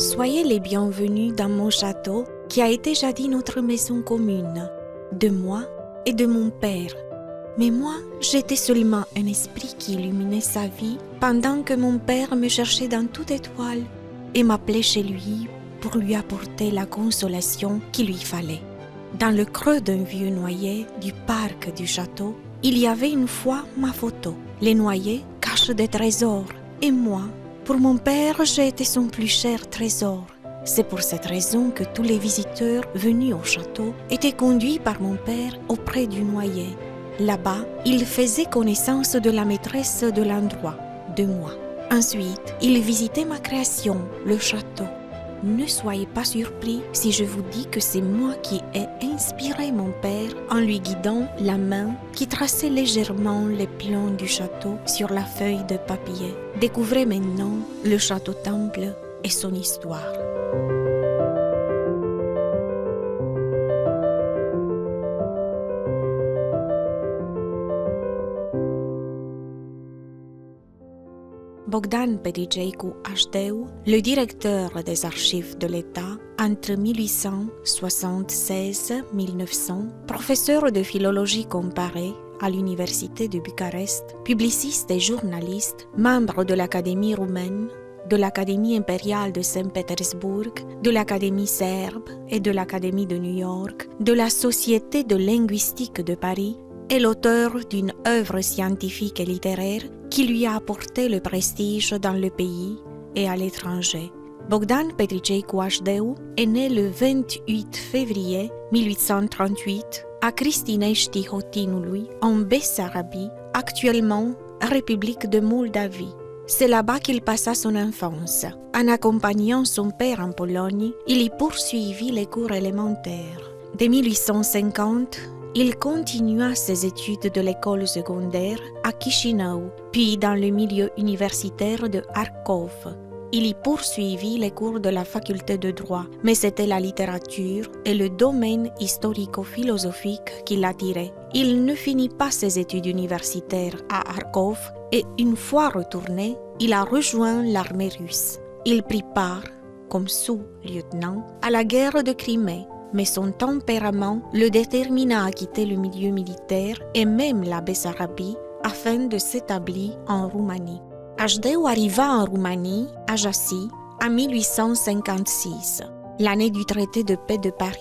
Soyez les bienvenus dans mon château qui a été jadis notre maison commune, de moi et de mon père. Mais moi, j'étais seulement un esprit qui illuminait sa vie pendant que mon père me cherchait dans toute étoile et m'appelait chez lui pour lui apporter la consolation qu'il lui fallait. Dans le creux d'un vieux noyer du parc du château, il y avait une fois ma photo. Les noyers cachent des trésors et moi, pour mon père, j'ai été son plus cher trésor. C'est pour cette raison que tous les visiteurs venus au château étaient conduits par mon père auprès du noyer. Là-bas, il faisait connaissance de la maîtresse de l'endroit, de moi. Ensuite, il visitait ma création, le château. Ne soyez pas surpris si je vous dis que c'est moi qui ai inspiré mon père en lui guidant la main qui traçait légèrement les plans du château sur la feuille de papier. Découvrez maintenant le château-temple et son histoire. Bogdan Petricecu Hdeu, le directeur des archives de l'État entre 1876-1900, professeur de philologie comparée à l'Université de Bucarest, publiciste et journaliste, membre de l'Académie roumaine, de l'Académie impériale de Saint-Pétersbourg, de l'Académie serbe et de l'Académie de New York, de la Société de linguistique de Paris, est l'auteur d'une œuvre scientifique et littéraire qui lui a apporté le prestige dans le pays et à l'étranger. Bogdan Petricecu Hdeu est né le 28 février 1838 à Cristinești Hotinului, en Bessarabie, actuellement République de Moldavie. C'est là-bas qu'il passa son enfance. En accompagnant son père en Pologne, il y poursuivit les cours élémentaires. Dès 1850, il continua ses études de l'école secondaire à Chișinău, puis dans le milieu universitaire de Harkov. Il y poursuivit les cours de la faculté de droit, mais c'était la littérature et le domaine historico-philosophique qui l'attiraient. Il ne finit pas ses études universitaires à Harkov et une fois retourné, il a rejoint l'armée russe. Il prit part, comme sous-lieutenant, à la guerre de Crimée. Mais son tempérament le détermina à quitter le milieu militaire et même la Bessarabie afin de s'établir en Roumanie. Hdeu arriva en Roumanie, à Jassy, en 1856, l'année du traité de paix de Paris.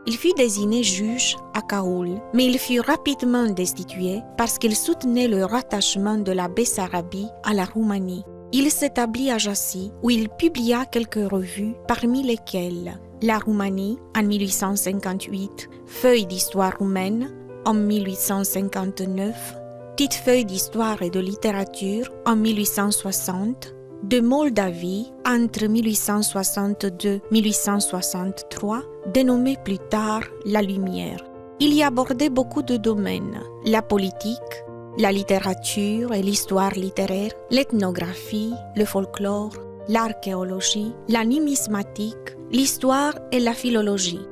Il fut désigné juge à Kaoul, mais il fut rapidement destitué parce qu'il soutenait le rattachement de la Bessarabie à la Roumanie. Il s'établit à Jassy, où il publia quelques revues, parmi lesquelles La Roumanie en 1858, Feuille d'histoire roumaine en 1859, Petite feuille d'histoire et de littérature en 1860, de Moldavie entre 1862-1863, dénommée plus tard La Lumière. Il y abordait beaucoup de domaines, la politique, la littérature et l'histoire littéraire, l'ethnographie, le folklore, l'archéologie, la numismatique, l'histoire et la philologie.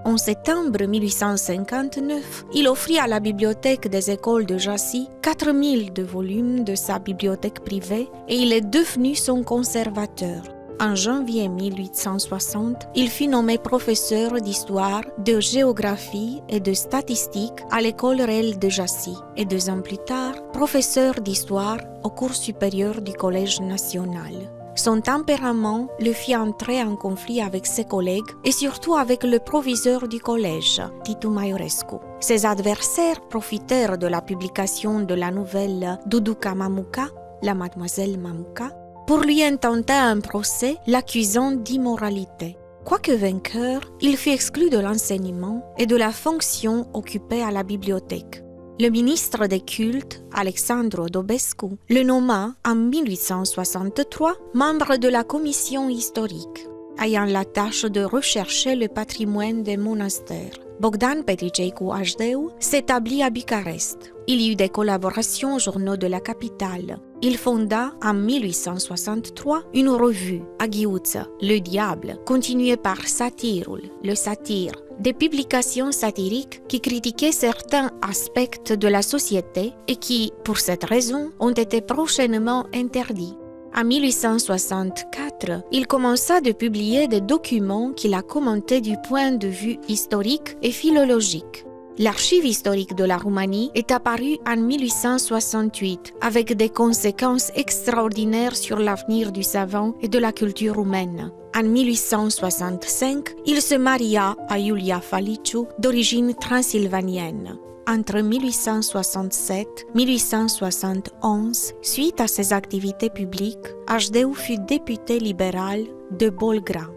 En septembre 1859, il offrit à la bibliothèque des écoles de Jassy 4000 de volumes de sa bibliothèque privée et il est devenu son conservateur. En janvier 1860, il fut nommé professeur d'histoire, de géographie et de statistique à l'école réelle de Jassy et 2 ans plus tard, professeur d'histoire au cours supérieur du Collège national. Son tempérament le fit entrer en conflit avec ses collègues et surtout avec le proviseur du collège, Titu Maiorescu. Ses adversaires profitèrent de la publication de la nouvelle Duduca Mamuca, la mademoiselle Mamuca, pour lui intenter un procès l'accusant d'immoralité. Quoique vainqueur, il fut exclu de l'enseignement et de la fonction occupée à la bibliothèque. Le ministre des Cultes, Alexandru Dobescu, le nomma en 1863 membre de la commission historique, ayant la tâche de rechercher le patrimoine des monastères. Bogdan Petricecu Hdeu s'établit à Bucarest. Il y eut des collaborations aux journaux de la capitale. Il fonda en 1863 une revue, Aghiuță, le diable, continuée par Satirul, le satire, des publications satiriques qui critiquaient certains aspects de la société et qui, pour cette raison, ont été prochainement interdits. En 1864, il commença de publier des documents qu'il a commentés du point de vue historique et philologique. L'archive historique de la Roumanie est apparue en 1868 avec des conséquences extraordinaires sur l'avenir du savant et de la culture roumaine. En 1865, il se maria à Iulia Faliciu, d'origine transylvanienne. Entre 1867 et 1871, suite à ses activités publiques, Hdeu fut député libéral de Bolgra.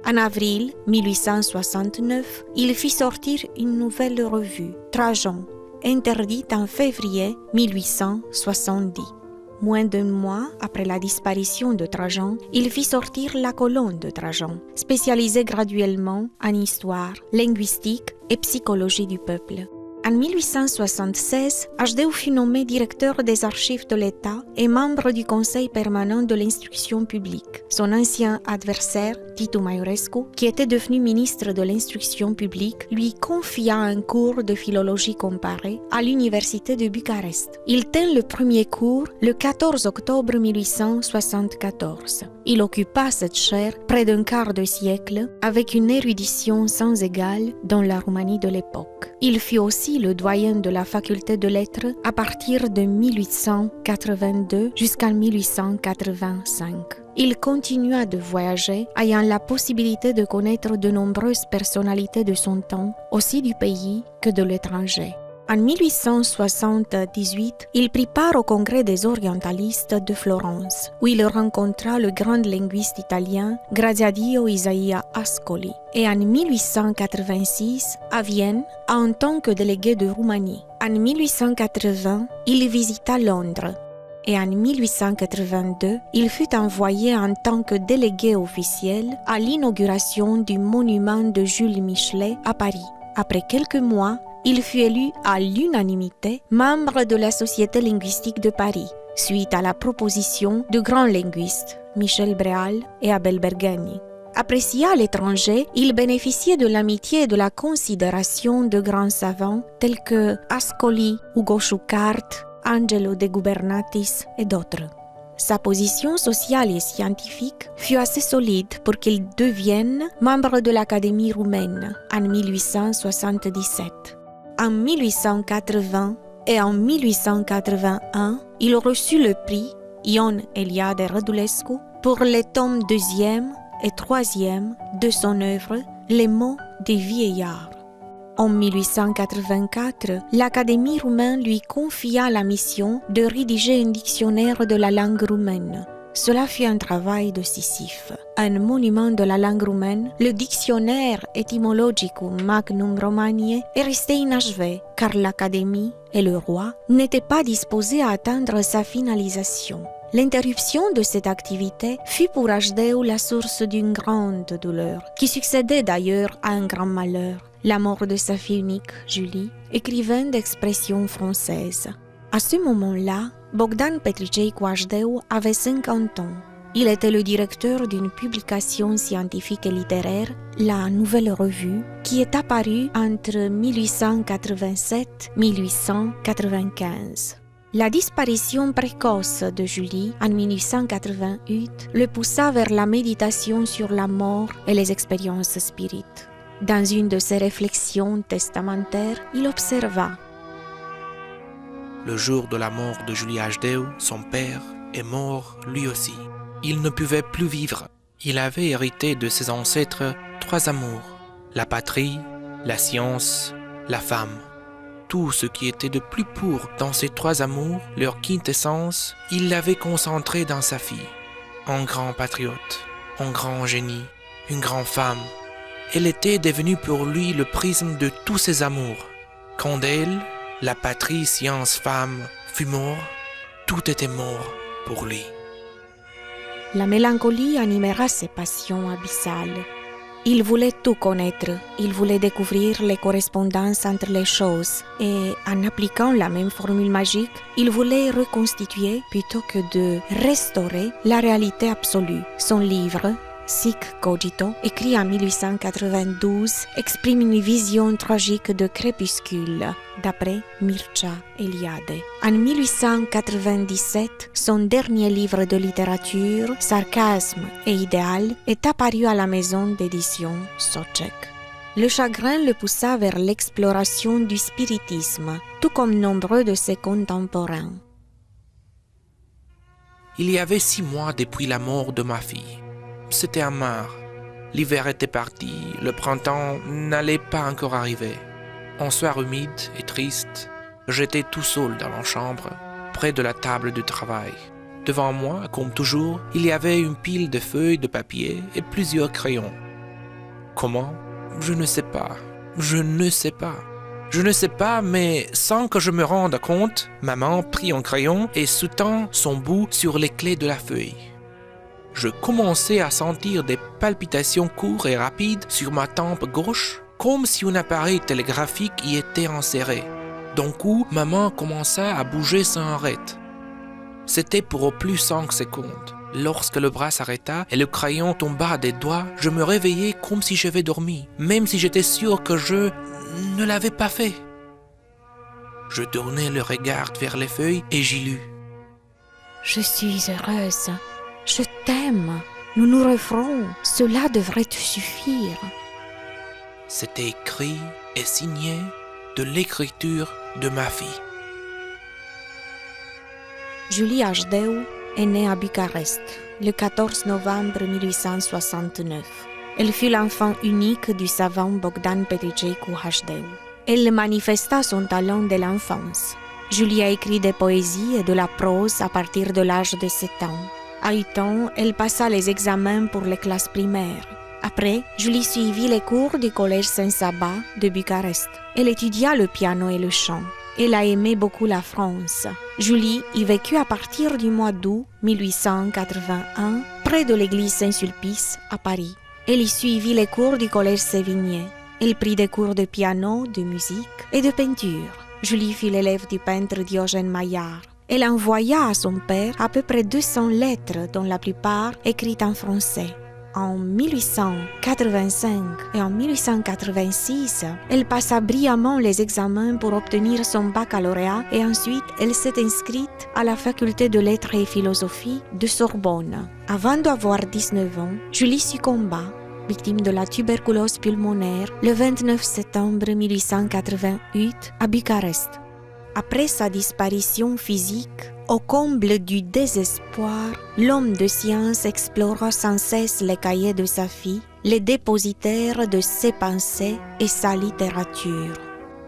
En avril 1869, il fit sortir une nouvelle revue, Trajan, interdite en février 1870. Moins d'un mois après la disparition de Trajan, il fit sortir la colonne de Trajan, spécialisée graduellement en histoire, linguistique et psychologie du peuple. En 1876, Hdeu fut nommé directeur des archives de l'État et membre du Conseil permanent de l'instruction publique. Son ancien adversaire, Titu Maiorescu, qui était devenu ministre de l'instruction publique, lui confia un cours de philologie comparée à l'université de Bucarest. Il tint le premier cours le 14 octobre 1874. Il occupa cette chaire près d'un quart de siècle avec une érudition sans égale dans la Roumanie de l'époque. Il fut aussi le doyen de la faculté de lettres à partir de 1882 jusqu'en 1885. Il continua de voyager, ayant la possibilité de connaître de nombreuses personnalités de son temps, aussi du pays que de l'étranger. En 1878, il prit part au congrès des orientalistes de Florence, où il rencontra le grand linguiste italien Graziadio Isaia Ascoli, et en 1886, à Vienne, en tant que délégué de Roumanie. En 1880, il visita Londres, et en 1882, il fut envoyé en tant que délégué officiel à l'inauguration du monument de Jules Michelet à Paris. Après quelques mois, il fut élu à l'unanimité membre de la Société linguistique de Paris, suite à la proposition de grands linguistes, Michel Bréal et Abel Bergeni. Apprécié à l'étranger, il bénéficiait de l'amitié et de la considération de grands savants tels que Ascoli, Ugo Schuckardt, Angelo de Gubernatis et d'autres. Sa position sociale et scientifique fut assez solide pour qu'il devienne membre de l'Académie roumaine en 1877. En 1880 et en 1881, il reçut le prix Ion Eliade Rădulescu pour les tomes 2e et 3e de son œuvre Les mots des vieillards. En 1884, l'Académie roumaine lui confia la mission de rédiger un dictionnaire de la langue roumaine. Cela fut un travail de Sisyphe. Un monument de la langue roumaine, le Dictionnaire Etymologicum Magnum Romaniae est resté inachevé car l'Académie et le roi n'étaient pas disposés à atteindre sa finalisation. L'interruption de cette activité fut pour Hdeu la source d'une grande douleur, qui succédait d'ailleurs à un grand malheur, la mort de sa fille unique, Julie, écrivaine d'expression française. À ce moment-là, Bogdan Petriceicu Hdeu avait 50 ans. Il était le directeur d'une publication scientifique et littéraire, la Nouvelle Revue, qui est apparue entre 1887 et 1895. La disparition précoce de Julie en 1888 le poussa vers la méditation sur la mort et les expériences spirites. Dans une de ses réflexions testamentaires, il observa: Le jour de la mort de Julie Hdeu, son père est mort lui aussi. Il ne pouvait plus vivre. Il avait hérité de ses ancêtres 3 amours: la patrie, la science, la femme. Tout ce qui était de plus pur dans ces 3 amours, leur quintessence, il l'avait concentré dans sa fille. Un grand patriote, un grand génie, une grande femme. Elle était devenue pour lui le prisme de tous ses amours. Quand elle, la patrie, science, femme, fut mort, tout était mort pour lui. La mélancolie animera ses passions abyssales. Il voulait tout connaître, il voulait découvrir les correspondances entre les choses et, en appliquant la même formule magique, il voulait reconstituer plutôt que de restaurer la réalité absolue. Son livre, Sic Cogito, écrit en 1892, exprime une vision tragique de crépuscule, d'après Mircea Eliade. En 1897, son dernier livre de littérature, Sarcasme et idéal, est apparu à la maison d'édition Socek. Le chagrin le poussa vers l'exploration du spiritisme, tout comme nombreux de ses contemporains. Il y avait 6 mois depuis la mort de ma fille. C'était amer. L'hiver était parti, le printemps n'allait pas encore arriver. Un soir humide et triste, j'étais tout seul dans la chambre, près de la table de travail. Devant moi, comme toujours, il y avait une pile de feuilles de papier et plusieurs crayons. Comment ? Je ne sais pas. Je ne sais pas, mais sans que je me rende compte, maman prit un crayon et soutint son bout sur les clés de la feuille. Je commençais à sentir des palpitations courtes et rapides sur ma tempe gauche, comme si un appareil télégraphique y était inséré. D'un coup, maman commença à bouger sans arrêt. C'était pour au plus 5 secondes. Lorsque le bras s'arrêta et le crayon tomba des doigts, je me réveillai comme si j'avais dormi, même si j'étais sûr que je ne l'avais pas fait. Je tournai le regard vers les feuilles et j'y lus. Je suis heureuse. Je t'aime. Nous nous referons. Cela devrait te suffire. C'était écrit et signé de l'écriture de ma fille. Julie Hașdeu est née à Bucarest le 14 novembre 1869. Elle fut l'enfant unique du savant Bogdan Petricecu Hașdeu. Elle manifesta son talent dès l'enfance. Julie a écrit des poésies et de la prose à partir de l'âge de 7 ans. À 8 ans, elle passa les examens pour les classes primaires. Après, Julie suivit les cours du collège Saint-Saba de Bucarest. Elle étudia le piano et le chant. Elle a aimé beaucoup la France. Julie y vécut à partir du mois d'août 1881, près de l'église Saint-Sulpice à Paris. Elle y suivit les cours du collège Sévigné. Elle prit des cours de piano, de musique et de peinture. Julie fut l'élève du peintre Diogène Maillard. Elle envoya à son père à peu près 200 lettres, dont la plupart écrites en français. En 1885 et en 1886, elle passa brillamment les examens pour obtenir son baccalauréat et ensuite elle s'est inscrite à la faculté de lettres et philosophie de Sorbonne. Avant d'avoir 19 ans, Julie succomba, victime de la tuberculose pulmonaire, le 29 septembre 1888 à Bucarest. Après sa disparition physique, au comble du désespoir, l'homme de science explora sans cesse les cahiers de sa fille, les dépositaires de ses pensées et sa littérature.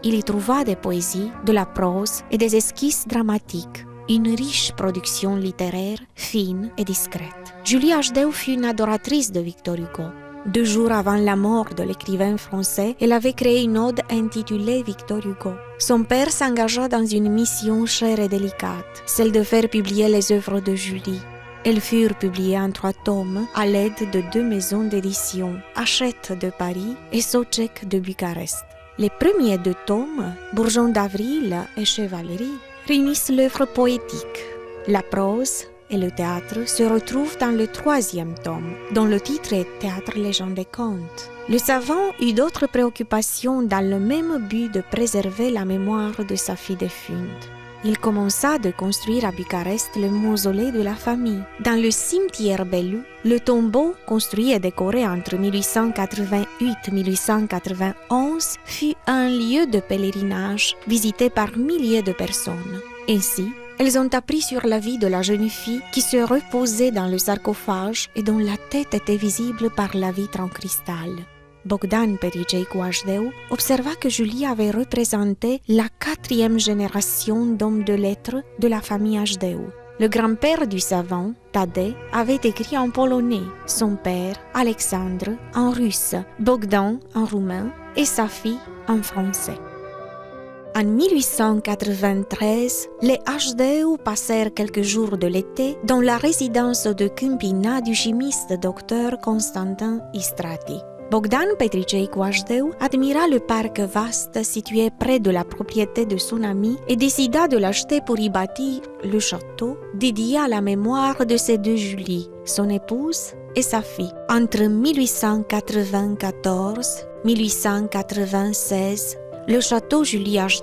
Il y trouva des poésies, de la prose et des esquisses dramatiques, une riche production littéraire, fine et discrète. Julie Hașdeu fut une adoratrice de Victor Hugo. 2 jours avant la mort de l'écrivain français, elle avait créé une ode intitulée Victor Hugo. Son père s'engagea dans une mission chère et délicate, celle de faire publier les œuvres de Julie. Elles furent publiées en 3 tomes à l'aide de 2 maisons d'édition, Hachette de Paris et Socek de Bucarest. Les premiers 2 tomes, Bourgeon d'avril et Chevalerie, réunissent l'œuvre poétique. La prose et le théâtre se retrouvent dans le 3e tome, dont le titre est Théâtre, légende et contes. Le savant eut d'autres préoccupations dans le même but de préserver la mémoire de sa fille défunte. Il commença de construire à Bucarest le mausolée de la famille. Dans le cimetière Bellu, le tombeau, construit et décoré entre 1888 et 1891, fut un lieu de pèlerinage visité par milliers de personnes. Ainsi, elles ont appris sur la vie de la jeune fille qui se reposait dans le sarcophage et dont la tête était visible par la vitre en cristal. Bogdan Petricecu Hașdeu observa que Julie avait représenté la 4e génération d'hommes de lettres de la famille Hașdeu. Le grand-père du savant, Tadej, avait écrit en polonais, son père, Alexandre, en russe, Bogdan en roumain et sa fille en français. En 1893, les Hașdeu passèrent quelques jours de l'été dans la résidence de Câmpina du chimiste docteur Constantin Istrati. Bogdan Petricecu Hașdeu admira le parc vaste situé près de la propriété de son ami et décida de l'acheter pour y bâtir le château dédié à la mémoire de ses 2 Julie, son épouse et sa fille. Entre 1894 et 1896, le château Julie H.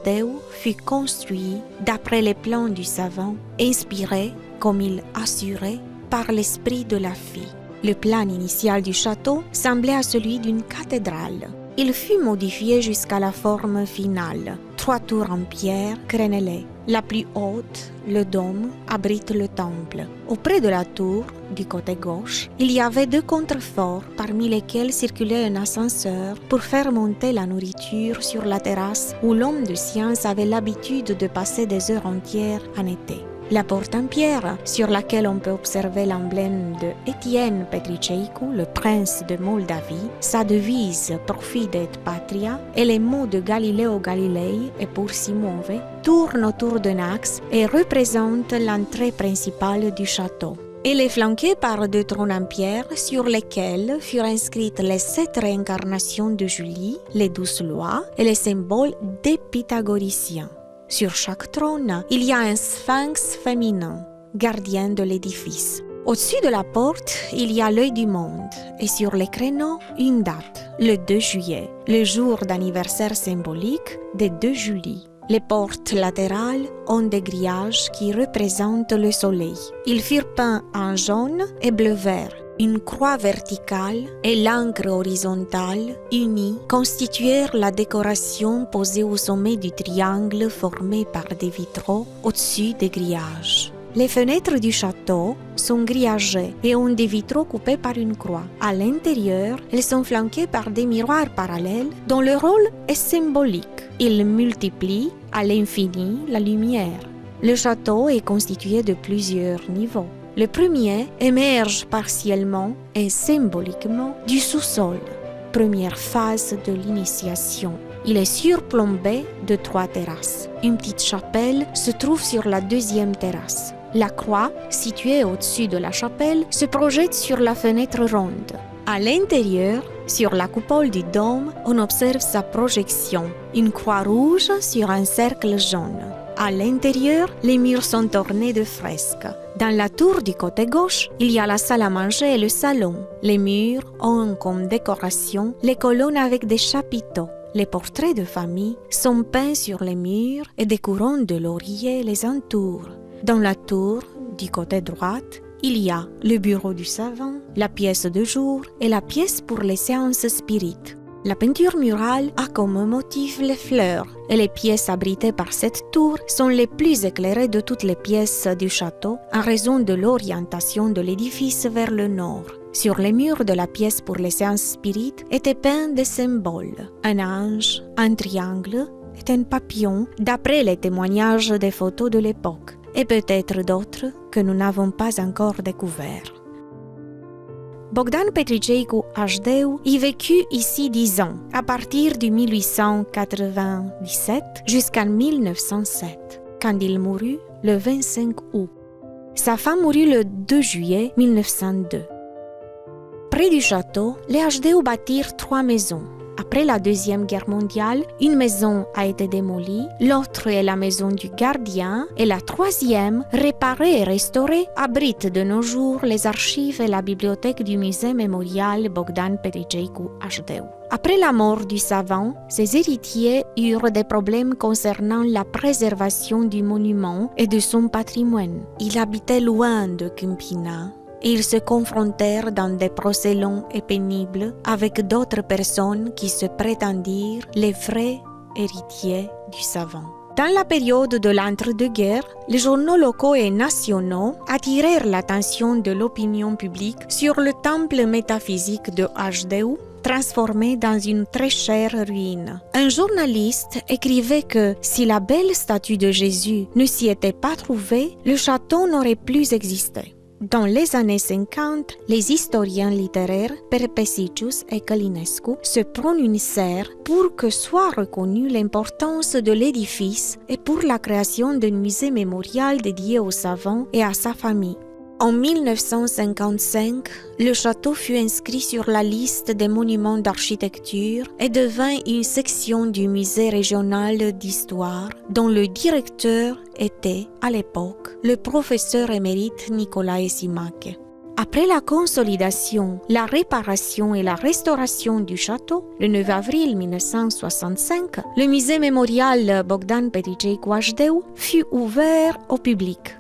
fut construit d'après les plans du savant, inspiré, comme il assurait, par l'esprit de la fille. Le plan initial du château semblait à celui d'une cathédrale. Il fut modifié jusqu'à la forme finale. 3 tours en pierre crénelées. La plus haute, le dôme, abrite le temple. Auprès de la tour, du côté gauche, il y avait 2 contreforts parmi lesquels circulait un ascenseur pour faire monter la nourriture sur la terrasse où l'homme de science avait l'habitude de passer des heures entières en été. La porte en pierre, sur laquelle on peut observer l'emblème de Étienne Petriceanu, le prince de Moldavie, sa devise Profide et Patria et les mots de Galileo Galilei et pour s'y muove, tournent autour d'un axe et représentent l'entrée principale du château. Elle est flanquée par 2 trônes en pierre sur lesquels furent inscrites les 7 réincarnations de Julie, les 12 lois et les symboles des pythagoriciens. Sur chaque trône, il y a un sphinx féminin, gardien de l'édifice. Au-dessus de la porte, il y a l'œil du monde et sur les créneaux, une date, le 2 juillet, le jour d'anniversaire symbolique des 2 Julie. Les portes latérales ont des grillages qui représentent le soleil. Ils furent peints en jaune et bleu-vert. Une croix verticale et l'encre horizontale unie constituèrent la décoration posée au sommet du triangle formé par des vitraux au-dessus des grillages. Les fenêtres du château sont grillagées et ont des vitraux coupés par une croix. À l'intérieur, elles sont flanquées par des miroirs parallèles dont le rôle est symbolique. Ils multiplient à l'infini la lumière. Le château est constitué de plusieurs niveaux. Le premier émerge partiellement et symboliquement du sous-sol, première phase de l'initiation. Il est surplombé de 3 terrasses. Une petite chapelle se trouve sur la 2e terrasse. La croix, située au-dessus de la chapelle, se projette sur la fenêtre ronde. À l'intérieur, sur la coupole du dôme, on observe sa projection, une croix rouge sur un cercle jaune. À l'intérieur, les murs sont ornés de fresques. Dans la tour du côté gauche, il y a la salle à manger et le salon. Les murs ont comme décoration les colonnes avec des chapiteaux. Les portraits de famille sont peints sur les murs et des couronnes de laurier les entourent. Dans la tour, du côté droite, il y a le bureau du savant, la pièce de jour et la pièce pour les séances spirites. La peinture murale a comme motif les fleurs et les pièces abritées par cette tour sont les plus éclairées de toutes les pièces du château en raison de l'orientation de l'édifice vers le nord. Sur les murs de la pièce pour les séances spirites étaient peints des symboles, un ange, un triangle et un papillon d'après les témoignages des photos de l'époque et peut-être d'autres que nous n'avons pas encore découverts. Bogdan Petriceanu H. y vécut ici 10 ans, à partir de 1897 jusqu'en 1907, quand il mourut le 25 août. Sa femme mourut le 2 juillet 1902. Près du château, les H. bâtirent 3 maisons. Après la Deuxième Guerre mondiale, une maison a été démolie, l'autre est la maison du gardien et la 3e, réparée et restaurée, abrite de nos jours les archives et la bibliothèque du musée mémorial Bogdan Petriceanu H. Après la mort du savant, ses héritiers eurent des problèmes concernant la préservation du monument et de son patrimoine. Il habitait loin de Câmpina. Et ils se confrontèrent dans des procès longs et pénibles avec d'autres personnes qui se prétendirent les vrais héritiers du savant. Dans la période de l'entre-deux-guerres, les journaux locaux et nationaux attirèrent l'attention de l'opinion publique sur le temple métaphysique de H. transformé dans une très chère ruine. Un journaliste écrivait que si la belle statue de Jésus ne s'y était pas trouvée, le château n'aurait plus existé. Dans les années 50, les historiens littéraires Perpesicius et Călinescu se prononcèrent pour que soit reconnue l'importance de l'édifice et pour la création d'un musée mémorial dédié au savant et à sa famille. En 1955, le château fut inscrit sur la liste des monuments d'architecture et devint une section du musée régional d'histoire dont le directeur était, à l'époque, le professeur émérite Nicolae Simache. Après la consolidation, la réparation et la restauration du château, le 9 avril 1965, le musée mémorial Bogdan Petricecu Ashdeu fut ouvert au public.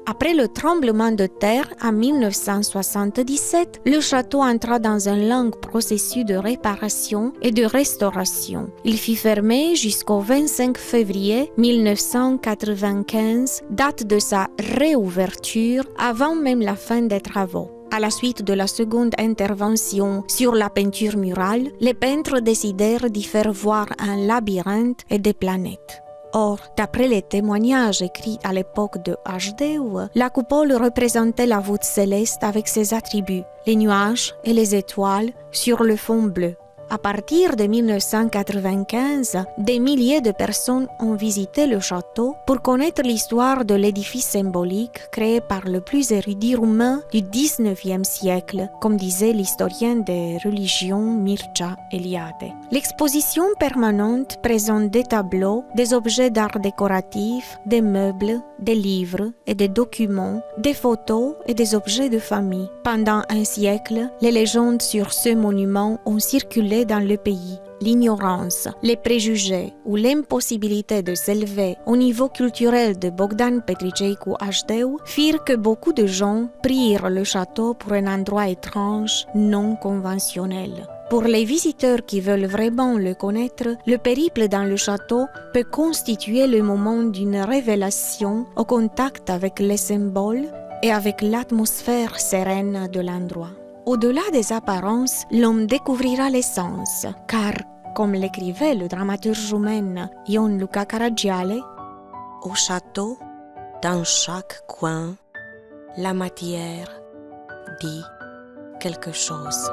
Après le tremblement de terre en 1977, le château entra dans un long processus de réparation et de restauration. Il fut fermé jusqu'au 25 février 1995, date de sa réouverture, avant même la fin des travaux. À la suite de la seconde intervention sur la peinture murale, les peintres décidèrent d'y faire voir un labyrinthe et des planètes. Or, d'après les témoignages écrits à l'époque de Ashdeu, la coupole représentait la voûte céleste avec ses attributs, les nuages et les étoiles sur le fond bleu. À partir de 1995, des milliers de personnes ont visité le château pour connaître l'histoire de l'édifice symbolique créé par le plus érudit roumain du XIXe siècle, comme disait l'historien des religions Mircea Eliade. L'exposition permanente présente des tableaux, des objets d'art décoratif, des meubles, des livres et des documents, des photos et des objets de famille. Pendant un siècle, les légendes sur ce monument ont circulé dans le pays. L'ignorance, les préjugés ou l'impossibilité de s'élever au niveau culturel de Bogdan Petricecu Ashdeu firent que beaucoup de gens prirent le château pour un endroit étrange, non conventionnel. Pour les visiteurs qui veulent vraiment le connaître, le périple dans le château peut constituer le moment d'une révélation au contact avec les symboles et avec l'atmosphère sereine de l'endroit. Au-delà des apparences, l'homme découvrira l'essence, car, comme l'écrivait le dramaturge roumain Ion Luca Caragiale, au château, dans chaque coin, la matière dit quelque chose.